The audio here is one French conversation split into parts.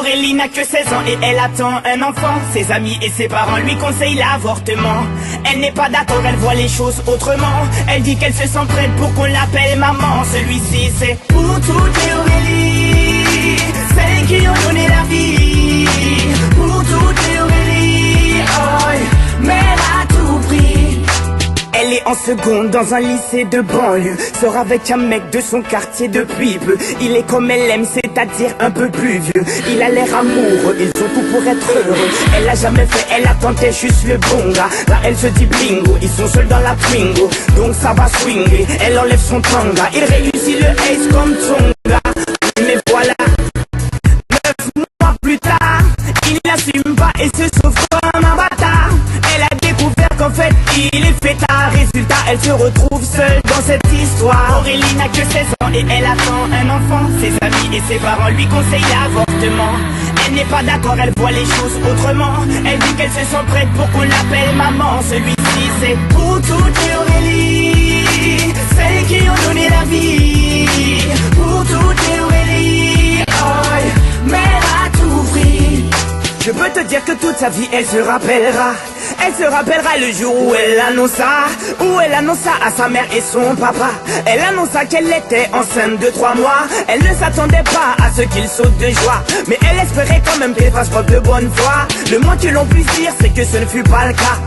Aurélie n'a que 16 ans et elle attend un enfant. Ses amis et ses parents lui conseillent l'avortement. Elle n'est pas d'accord, elle voit les choses autrement. Elle dit qu'elle se sent prête pour qu'on l'appelle maman. Celui-ci c'est pour toutes les Aurélie, celles qui ont donné la vie. Pour toutes les Aurélie, oh, mère à tout prix. Elle est en seconde dans un lycée de banlieue. Sort avec un mec de son quartier depuis peu. Il est comme elle aime, c'est-à-dire un peu plus vieux. Il a l'air amoureux, ils ont tout pour être heureux. Elle a jamais fait, elle attendait juste le bon gars. Là elle se dit bingo, ils sont seuls dans la Twingo. Donc ça va swinger, elle enlève son tanga. Il réussit le ace comme Tonga. Mais voilà, 9 mois plus tard, il n'assume pas et se sauve comme un bâtard. Elle a découvert qu'en fait il est fêtard. Résultat, elle se retrouve seule dans cette histoire. Aurélie n'a que 16 ans et elle attend un enfant. Ses amis et ses parents lui conseillent l'avortement. Elle n'est pas d'accord, elle voit les choses autrement. Elle dit qu'elle se sent prête pour qu'on l'appelle maman. Celui-ci c'est pour toutes les Aurélie, celles qui ont donné la vie. Pour toutes les Aurélie, oh, mère à tout prix. Je peux te dire que toute sa vie elle se rappellera. Elle se rappellera le jour où elle annonça à sa mère et son papa. Elle annonça qu'elle était enceinte de 3 mois. Elle ne s'attendait pas à ce qu'il saute de joie, mais elle espérait quand même qu'elle fasse preuve de bonne foi. Le moins que l'on puisse dire c'est que ce ne fut pas le cas.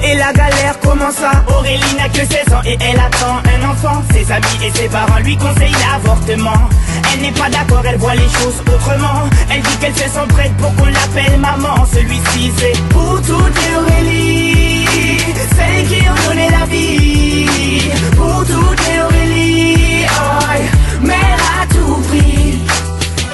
Et la galère commença. Aurélie n'a que 16 ans et elle attend un enfant. Ses amis et ses parents lui conseillent l'avortement. Elle n'est pas d'accord, elle voit les choses autrement. Elle dit qu'elle se sent prête pour qu'on l'appelle maman. Celui-ci c'est pour toutes les Aurélie, celles qui ont donné la vie. Pour toutes les Aurélie, oh, mère à tout prix.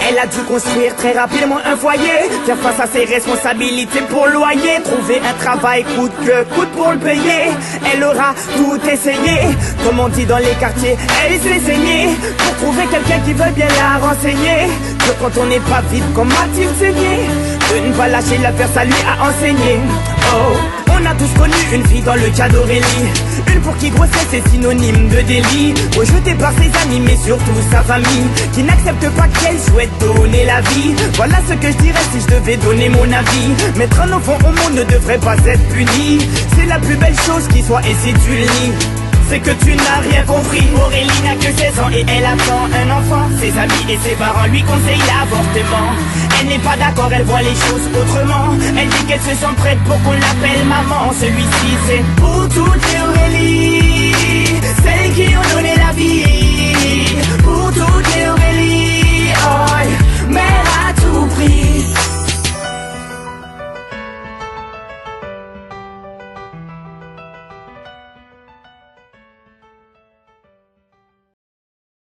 Elle a dû construire très rapidement un foyer, faire face à ses responsabilités pour le loyer, trouver un travail coûte que coûte pour le payer. Elle aura tout essayé, comme on dit dans les quartiers, elle s'est saignée pour trouver quelqu'un qui veut bien la renseigner. Que quand on n'est pas vite, comme a-t-il saigné, de ne pas lâcher l'affaire, ça lui a enseigné. Oh, on a tous connu une fille dans le cas d'Aurélie, une pour qui grossesse est synonyme de délit, rejetée par ses amis mais surtout sa famille, qui n'accepte pas qu'elle souhaite donner la vie. Voilà ce que je dirais si je devais donner mon avis. Mettre un enfant au monde ne devrait pas être puni. C'est la plus belle chose qui soit, et si tu le nies, c'est que tu n'as rien compris. Aurélie n'a que 16 ans et elle attend un enfant. Ses amis et ses parents lui conseillent l'avortement. Elle n'est pas d'accord, elle voit les choses autrement. Elle dit qu'elle se sent prête pour qu'on l'appelle maman. Celui-ci c'est pour toutes les Aurélie,